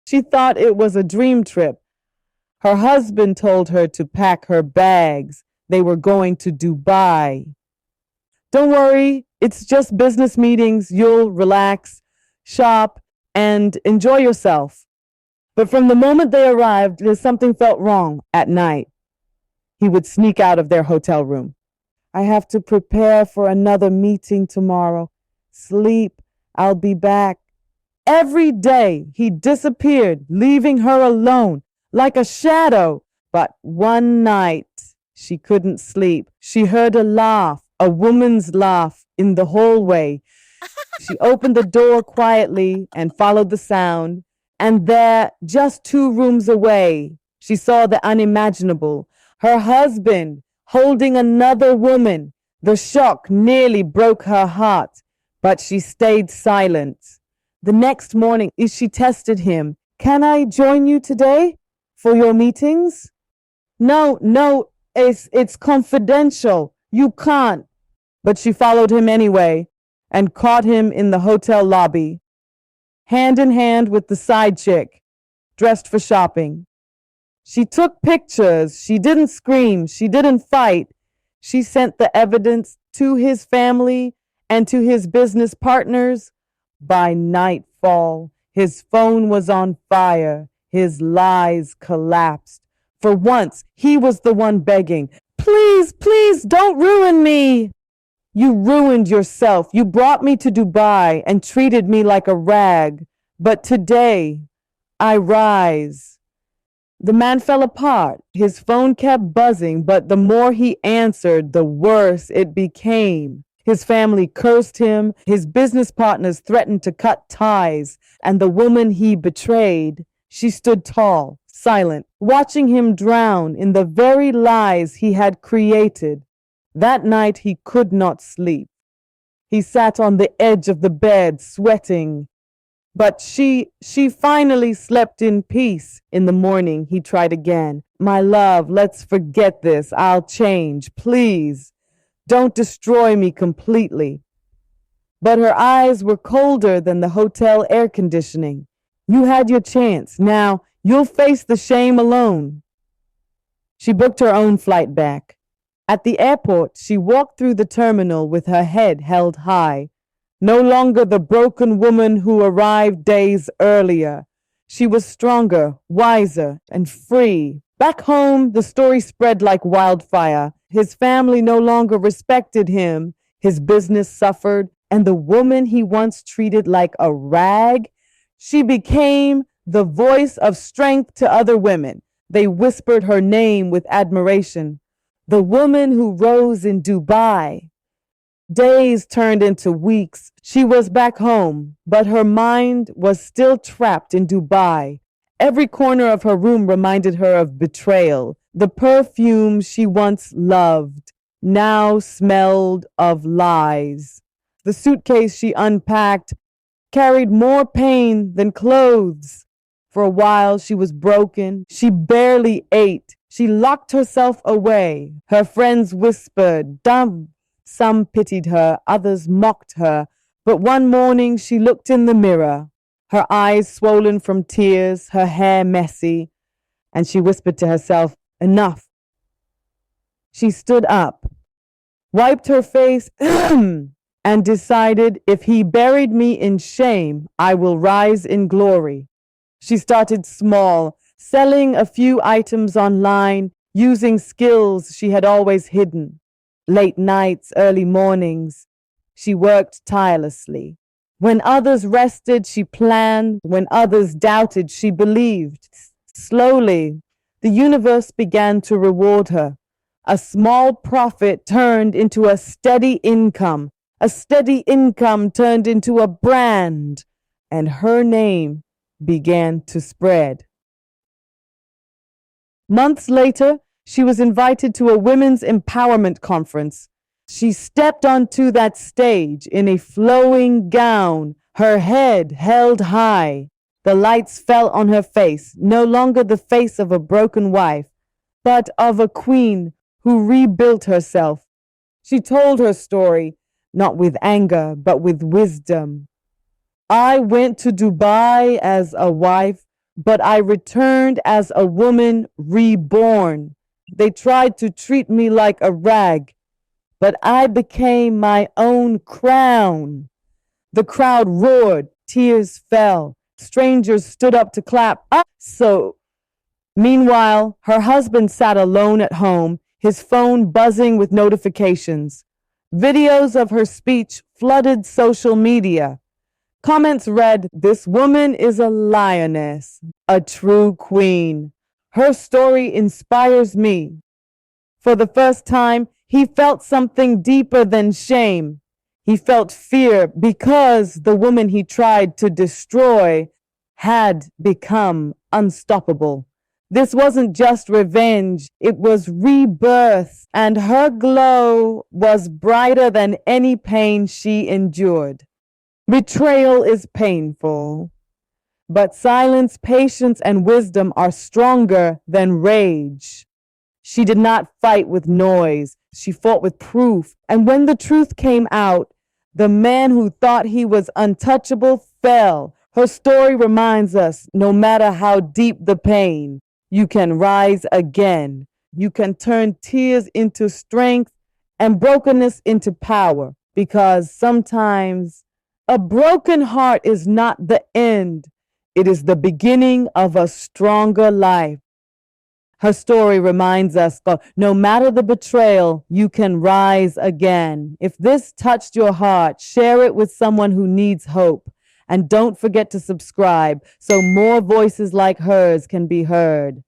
She thought it was a dream trip. Her husband told her to pack her bags. They were going to Dubai. Don't worry, it's just business meetings. You'll relax, shop, and enjoy yourself. But from the moment they arrived, something felt wrong at night. He would sneak out of their hotel room. I have to prepare for another meeting tomorrow. Sleep, I'll be back. Every day he disappeared, leaving her alone, like a shadow. But one night she couldn't sleep. She heard a laugh, a woman's laugh in the hallway. She opened the door quietly and followed the sound. And there, just 2 rooms away, she saw the unimaginable. Her husband holding another woman. The shock nearly broke her heart, but she stayed silent. The next morning, she tested him. Can I join you today for your meetings? No, it's confidential. You can't. But she followed him anyway and caught him in the hotel lobby, hand in hand with the side chick, dressed for shopping. She took pictures. She didn't scream. She didn't fight. She sent the evidence to his family and to his business partners. By nightfall, his phone was on fire. His lies collapsed. For once, he was the one begging, please, please don't ruin me. You ruined yourself. You brought me to Dubai and treated me like a rag. But today, I rise. The man fell apart. His phone kept buzzing, but the more he answered, the worse it became. His family cursed him. His business partners threatened to cut ties. And the woman he betrayed, she stood tall, silent, watching him drown in the very lies he had created. That night he could not sleep. He sat on the edge of the bed, sweating. But she finally slept in peace. In the morning, he tried again. My love, let's forget this. I'll change. Please, don't destroy me completely. But her eyes were colder than the hotel air conditioning. You had your chance. Now you'll face the shame alone. She booked her own flight back. At the airport, she walked through the terminal with her head held high. No longer the broken woman who arrived days earlier. She was stronger, wiser, and free. Back home, the story spread like wildfire. His family no longer respected him. His business suffered, and the woman he once treated like a rag, she became the voice of strength to other women. They whispered her name with admiration. The woman who rose in Dubai. Days turned into weeks. She was back home, but her mind was still trapped in Dubai. Every corner of her room reminded her of betrayal. The perfume she once loved now smelled of lies. The suitcase she unpacked carried more pain than clothes. For a while, she was broken. She barely ate. She locked herself away. Her friends whispered, dumb. Some pitied her, others mocked her. But one morning she looked in the mirror, her eyes swollen from tears, her hair messy, and she whispered to herself, enough. She stood up, wiped her face, and decided, if he buried me in shame, I will rise in glory. She started small, selling a few items online, using skills she had always hidden. Late nights, early mornings, she worked tirelessly. When others rested, she planned. When others doubted, she believed. Slowly, the universe began to reward her. A small profit turned into a steady income. A steady income turned into a brand, and her name began to spread. Months later, she was invited to a women's empowerment conference. She stepped onto that stage in a flowing gown, her head held high. The lights fell on her face, no longer the face of a broken wife, but of a queen who rebuilt herself. She told her story, not with anger, but with wisdom. I went to Dubai as a wife, but I returned as a woman reborn. They tried to treat me like a rag, but I became my own crown. The crowd roared, tears fell. Strangers stood up to clap. Meanwhile, her husband sat alone at home, his phone buzzing with notifications. Videos of her speech flooded social media. Comments read, "This woman is a lioness, a true queen. Her story inspires me." For the first time, he felt something deeper than shame. He felt fear because the woman he tried to destroy had become unstoppable. This wasn't just revenge, it was rebirth, and her glow was brighter than any pain she endured. Betrayal is painful, but silence, patience, and wisdom are stronger than rage. She did not fight with noise, she fought with proof, and when the truth came out, the man who thought he was untouchable fell. Her story reminds us, no matter how deep the pain, you can rise again. You can turn tears into strength and brokenness into power, because sometimes a broken heart is not the end. It is the beginning of a stronger life. Her story reminds us that no matter the betrayal, you can rise again. If this touched your heart, share it with someone who needs hope. And don't forget to subscribe so more voices like hers can be heard.